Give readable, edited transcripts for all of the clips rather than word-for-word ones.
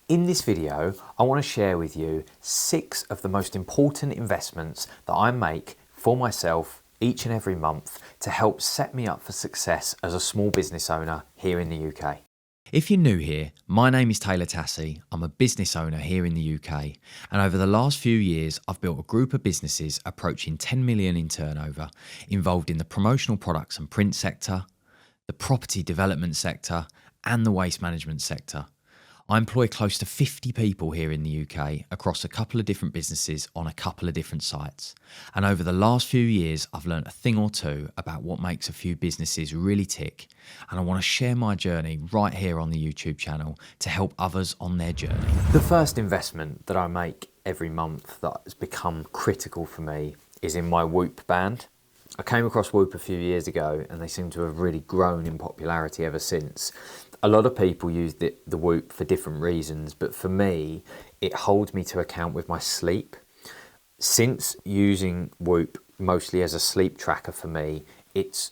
In this video, I want to share with you 6 of the most important investments that I make for myself each and every month to help set me up for success as a small business owner here in the UK. If you're new here, my name is Taylor Tassie. I'm a business owner here in the UK, and over the last few years, I've built a group of businesses approaching 10 million in turnover, involved in the promotional products and print sector, the property development sector, and the waste management sector. I employ close to 50 people here in the UK across a couple of different businesses on a couple of different sites. And over the last few years, I've learned a thing or two about what makes a few businesses really tick. And I want to share my journey right here on the YouTube channel to help others on their journey. The first investment that I make every month that has become critical for me is in my Whoop band. I came across Whoop a few years ago and they seem to have really grown in popularity ever since. A lot of people use the Whoop for different reasons, but for me, it holds me to account with my sleep. Since using Whoop mostly as a sleep tracker for me, it's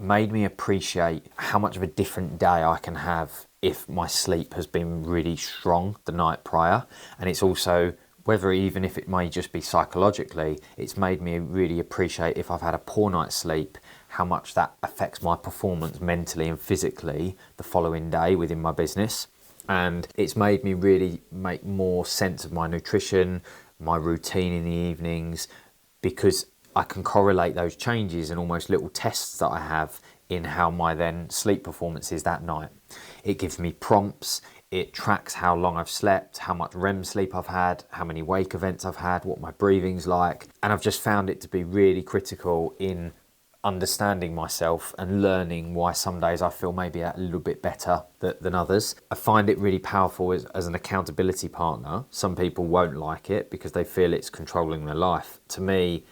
made me appreciate how much of a different day I can have if my sleep has been really strong the night prior. And it's also, even if it may just be psychologically, it's made me really appreciate if I've had a poor night's sleep, how much that affects my performance mentally and physically the following day within my business. And it's made me really make more sense of my nutrition, my routine in the evenings, because I can correlate those changes and almost little tests that I have in how my then sleep performance is that night. It gives me prompts. It tracks how long I've slept, how much REM sleep I've had, how many wake events I've had, what my breathing's like. And I've just found it to be really critical in understanding myself and learning why some days I feel maybe a little bit better than others. I find it really powerful as an accountability partner. Some people won't like it because they feel it's controlling their life. To me,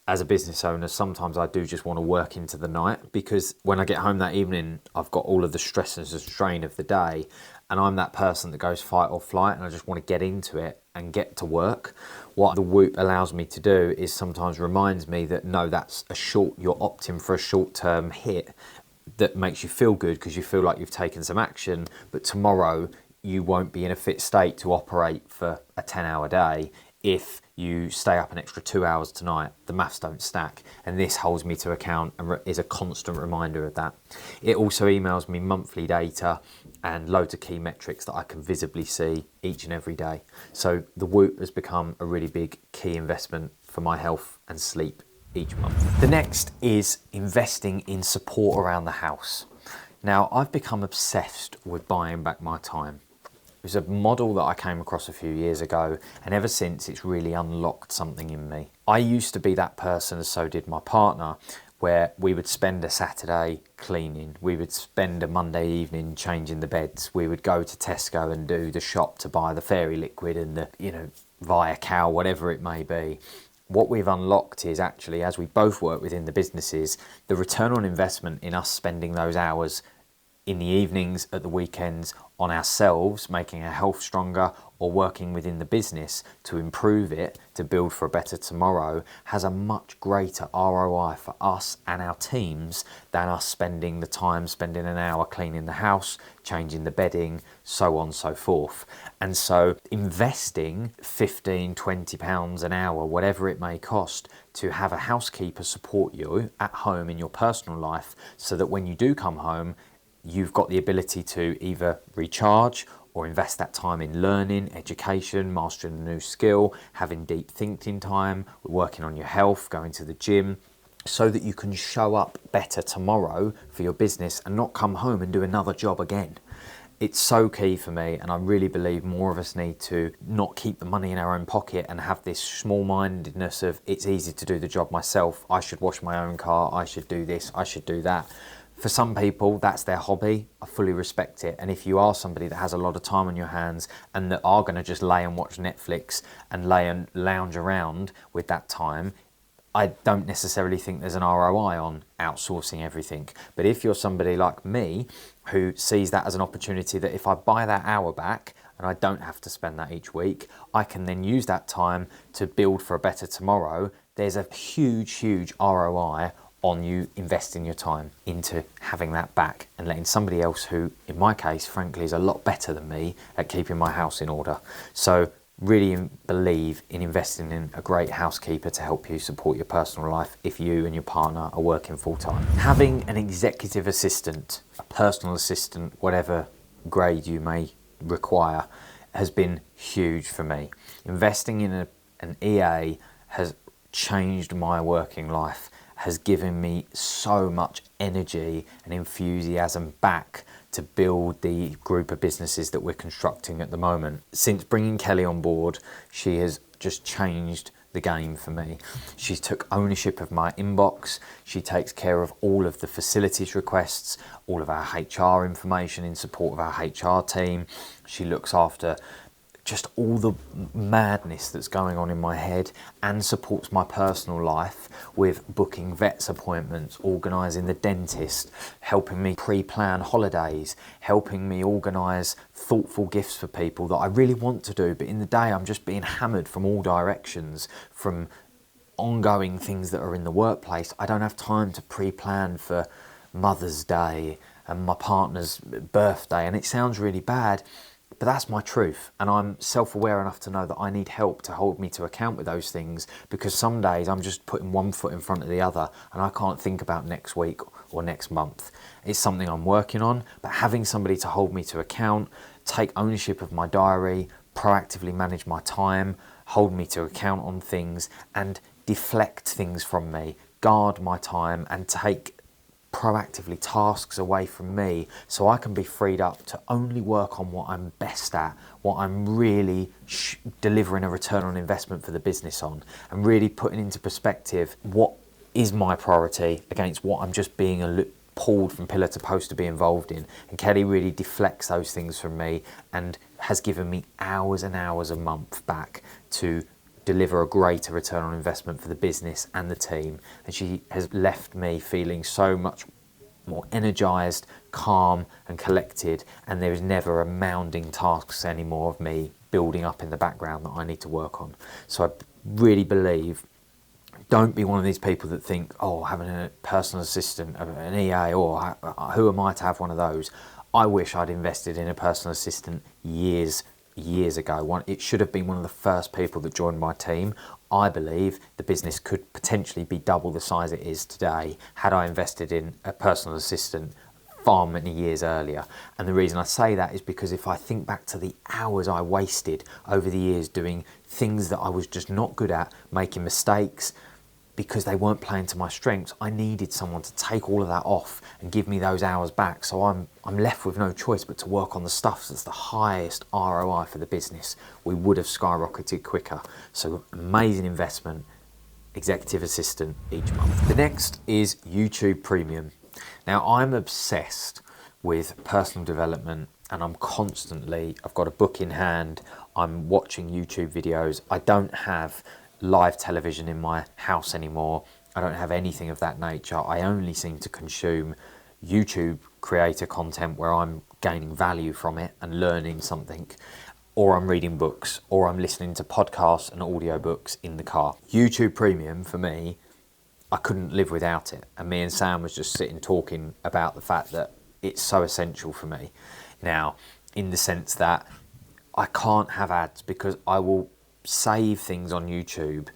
as a business owner, sometimes I do just want to work into the night, because when I get home that evening, I've got all of the stress and the strain of the day, and I'm that person that goes fight or flight, and I just want to get into it and get to work. What the Whoop allows me to do is sometimes reminds me that no, you're opting for a short-term hit that makes you feel good because you feel like you've taken some action, but tomorrow you won't be in a fit state to operate for a 10-hour day. If you stay up an extra 2 hours tonight, the maths don't stack, and this holds me to account and is a constant reminder of that. It also emails me monthly data and loads of key metrics that I can visibly see each and every day. So the Whoop has become a really big key investment for my health and sleep each month. The next is investing in support around the house. Now, I've become obsessed with buying back my time. It was a model that I came across a few years ago, and ever since it's really unlocked something in me. I used to be that person, and so did my partner, where we would spend a Saturday cleaning, we would spend a Monday evening changing the beds, we would go to Tesco and do the shop to buy the fairy liquid and the, buy a cow, whatever it may be. What we've unlocked is actually, as we both work within the businesses, the return on investment in us spending those hours in the evenings, at the weekends, on ourselves, making our health stronger, or working within the business to improve it, to build for a better tomorrow, has a much greater ROI for us and our teams than us spending an hour cleaning the house, changing the bedding, so on and so forth. And so investing £15, £20 an hour, whatever it may cost, to have a housekeeper support you at home in your personal life, so that when you do come home, you've got the ability to either recharge or invest that time in learning, education, mastering a new skill, having deep thinking time, working on your health, going to the gym, so that you can show up better tomorrow for your business and not come home and do another job again. It's so key for me, and I really believe more of us need to not keep the money in our own pocket and have this small-mindedness of it's easy to do the job myself, I should wash my own car, I should do this, I should do that. For some people, that's their hobby. I fully respect it. And if you are somebody that has a lot of time on your hands and that are going to just lay and watch Netflix and lay and lounge around with that time, I don't necessarily think there's an ROI on outsourcing everything. But if you're somebody like me who sees that as an opportunity, that if I buy that hour back and I don't have to spend that each week, I can then use that time to build for a better tomorrow, there's a huge ROI on you investing your time into having that back and letting somebody else who, in my case, frankly, is a lot better than me at keeping my house in order. So really believe in investing in a great housekeeper to help you support your personal life if you and your partner are working full-time. Having an executive assistant, a personal assistant, whatever grade you may require, has been huge for me. Investing in an EA has changed my working life, has given me so much energy and enthusiasm back to build the group of businesses that we're constructing at the moment. Since bringing Kelly on board, she has just changed the game for me. She took ownership of my inbox. She takes care of all of the facilities requests, all of our HR information in support of our HR team. She looks after just all the madness that's going on in my head and supports my personal life with booking vets appointments, organising the dentist, helping me pre-plan holidays, helping me organise thoughtful gifts for people that I really want to do, but in the day I'm just being hammered from all directions, from ongoing things that are in the workplace. I don't have time to pre-plan for Mother's Day and my partner's birthday, and it sounds really bad, but that's my truth, and I'm self-aware enough to know that I need help to hold me to account with those things, because some days I'm just putting one foot in front of the other and I can't think about next week or next month. It's something I'm working on, but having somebody to hold me to account, take ownership of my diary, proactively manage my time, hold me to account on things and deflect things from me, guard my time and take proactively tasks away from me so I can be freed up to only work on what I'm best at, what I'm really delivering a return on investment for the business on, and really putting into perspective what is my priority against what I'm just being pulled from pillar to post to be involved in. And Kelly really deflects those things from me and has given me hours and hours a month back to deliver a greater return on investment for the business and the team. And she has left me feeling so much more energized, calm and collected, and there is never a mounding tasks anymore of me building up in the background that I need to work on. So I really believe, don't be one of these people that think, oh, having a personal assistant, an EA, or who am I to have one of those? I wish I'd invested in a personal assistant years ago. It should have been one of the first people that joined my team. I believe the business could potentially be double the size it is today had I invested in a personal assistant far many years earlier. And the reason I say that is because if I think back to the hours I wasted over the years doing things that I was just not good at, making mistakes, because they weren't playing to my strengths, I needed someone to take all of that off and give me those hours back. So I'm left with no choice but to work on the stuff that's the highest ROI for the business. We would have skyrocketed quicker. So amazing investment, executive assistant each month. The next is YouTube Premium. Now I'm obsessed with personal development and I've got a book in hand, I'm watching YouTube videos. I don't have live television in my house anymore. I don't have anything of that nature. I only seem to consume YouTube creator content where I'm gaining value from it and learning something, or I'm reading books, or I'm listening to podcasts and audiobooks in the car. YouTube Premium for me, I couldn't live without it. And me and Sam was just sitting talking about the fact that it's so essential for me now, in the sense that I can't have ads because I will save things on YouTube,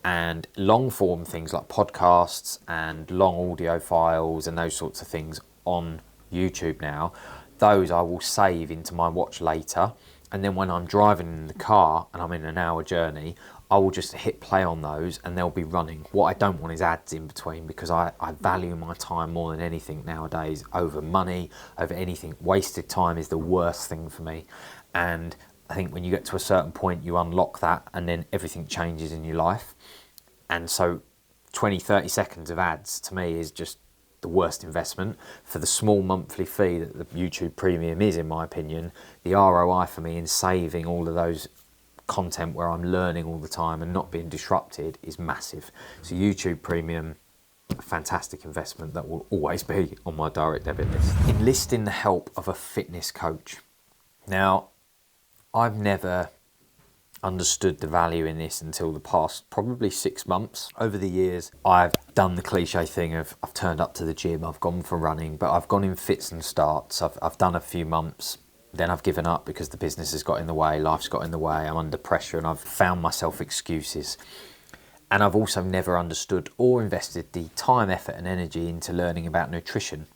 and long form things like podcasts and long audio files and those sorts of things on YouTube now, those I will save into my watch later, and then when I'm driving in the car and I'm in an hour journey, I will just hit play on those and they'll be running. What I don't want is ads in between, because I value my time more than anything nowadays, over money, over anything. Wasted time is the worst thing for me, and I think when you get to a certain point, you unlock that and then everything changes in your life. And so 20, 30 seconds of ads to me is just the worst investment. For the small monthly fee that the YouTube Premium is, in my opinion, the ROI for me in saving all of those content where I'm learning all the time and not being disrupted is massive. So YouTube Premium, a fantastic investment that will always be on my direct debit list. Enlisting the help of a fitness coach. Now, I've never understood the value in this until the past probably 6 months. Over the years, I've done the cliche thing of I've turned up to the gym, I've gone for running, but I've gone in fits and starts. I've done a few months, then I've given up because the business has got in the way, life's got in the way, I'm under pressure, and I've found myself excuses. And I've also never understood or invested the time, effort and energy into learning about nutrition.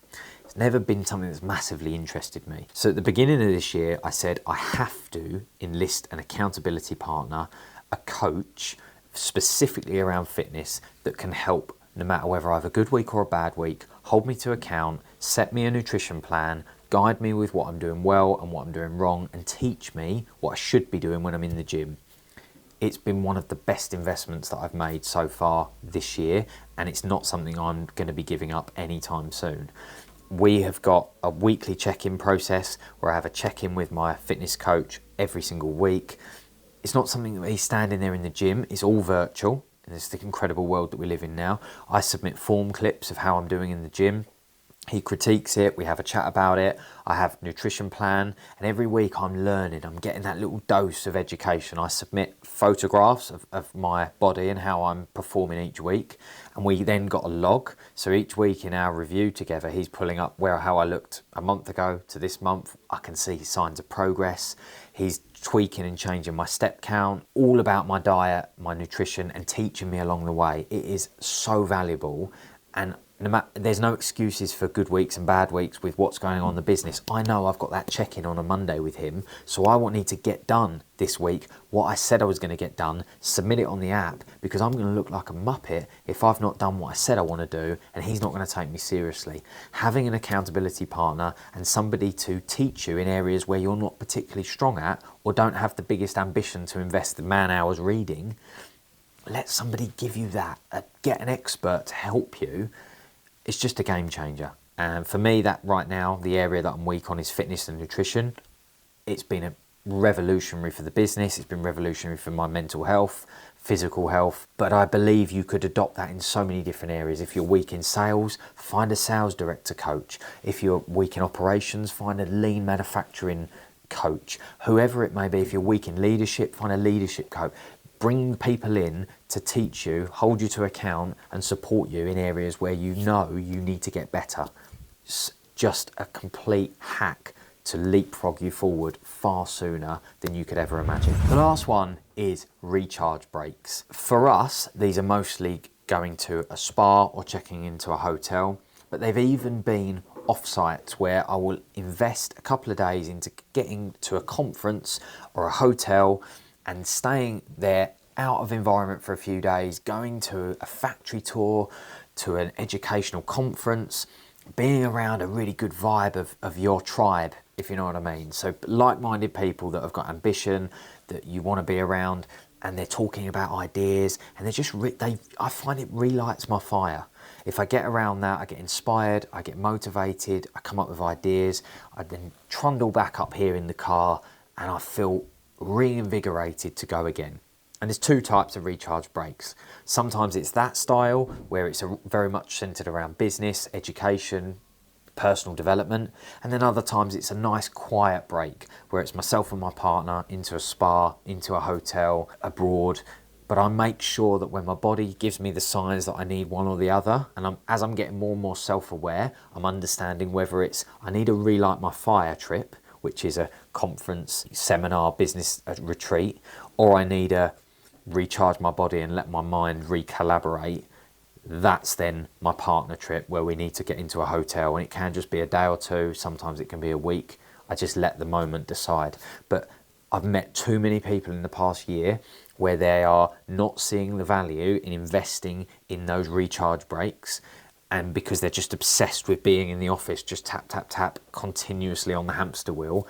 It's never been something that's massively interested me. So at the beginning of this year, I said I have to enlist an accountability partner, a coach, specifically around fitness that can help no matter whether I have a good week or a bad week, hold me to account, set me a nutrition plan, guide me with what I'm doing well and what I'm doing wrong, and teach me what I should be doing when I'm in the gym. It's been one of the best investments that I've made so far this year, and it's not something I'm going to be giving up anytime soon. We have got a weekly check-in process where I have a check-in with my fitness coach every single week. It's not something that he's standing there in the gym, it's all virtual. And it's the incredible world that we live in now. I submit form clips of how I'm doing in the gym. He critiques it, we have a chat about it, I have a nutrition plan, and every week I'm learning, I'm getting that little dose of education. I submit photographs of my body and how I'm performing each week, and we then got a log. So each week in our review together, he's pulling up how I looked a month ago to this month. I can see signs of progress. He's tweaking and changing my step count, all about my diet, my nutrition, and teaching me along the way. It is so valuable, and there's no excuses for good weeks and bad weeks with what's going on in the business. I know I've got that check-in on a Monday with him, so I need to get done this week what I said I was going to get done, submit it on the app, because I'm going to look like a muppet if I've not done what I said I want to do, and he's not going to take me seriously. Having an accountability partner and somebody to teach you in areas where you're not particularly strong at or don't have the biggest ambition to invest the man hours reading, let somebody give you that. Get an expert to help you. It's just a game changer. And for me, that right now, the area that I'm weak on is fitness and nutrition. It's been a revolutionary for the business. It's been revolutionary for my mental health, physical health. But I believe you could adopt that in so many different areas. If you're weak in sales, find a sales director coach. If you're weak in operations, find a lean manufacturing coach. Whoever it may be, if you're weak in leadership, find a leadership coach. Bring people in to teach you, hold you to account, and support you in areas where you know you need to get better. It's just a complete hack to leapfrog you forward far sooner than you could ever imagine. The last one is recharge breaks. For us, these are mostly going to a spa or checking into a hotel, but they've even been off-sites where I will invest a couple of days into getting to a conference or a hotel and staying there out of environment for a few days, going to a factory tour, to an educational conference, being around a really good vibe of your tribe, if you know what I mean. So like-minded people that have got ambition, that you want to be around, and they're talking about ideas, and they're just, I find it relights my fire. If I get around that, I get inspired, I get motivated, I come up with ideas, I then trundle back up here in the car, and I feel reinvigorated to go again. And there's two types of recharge breaks. Sometimes it's that style where it's very much centered around business, education, personal development. And then other times it's a nice quiet break where it's myself and my partner into a spa, into a hotel, abroad. But I make sure that when my body gives me the signs that I need one or the other, and as I'm getting more and more self-aware, I'm understanding whether it's I need to relight my fire trip, which is a conference, seminar, business retreat, or I need to recharge my body and let my mind recalibrate. That's then my partner trip where we need to get into a hotel, and it can just be a day or two, sometimes it can be a week. I just let the moment decide. But I've met too many people in the past year where they are not seeing the value in investing in those recharge breaks, and because they're just obsessed with being in the office, just tap, tap, tap, continuously on the hamster wheel.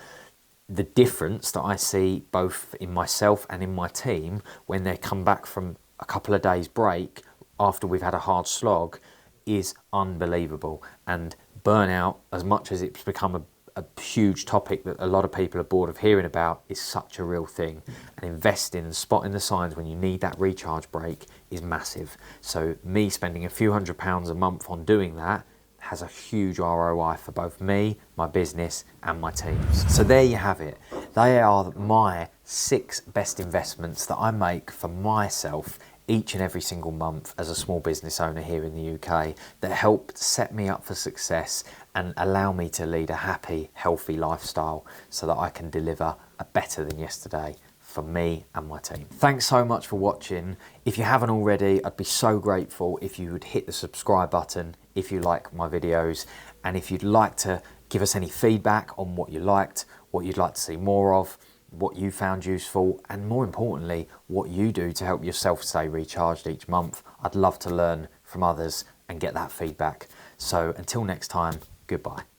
The difference that I see both in myself and in my team when they come back from a couple of days break after we've had a hard slog is unbelievable. And burnout, as much as it's become a huge topic that a lot of people are bored of hearing about, is such a real thing. And investing and spotting the signs when you need that recharge break is massive. So me spending a few £100s a month on doing that has a huge ROI for both me, my business and my teams. So there you have it. They are my 6 best investments that I make for myself each and every single month as a small business owner here in the UK that help set me up for success and allow me to lead a happy, healthy lifestyle so that I can deliver a better than yesterday for me and my team. Thanks so much for watching. If you haven't already, I'd be so grateful if you would hit the subscribe button if you like my videos, and if you'd like to give us any feedback on what you liked, what you'd like to see more of, what you found useful, and more importantly, what you do to help yourself stay recharged each month. I'd love to learn from others and get that feedback. So until next time, goodbye.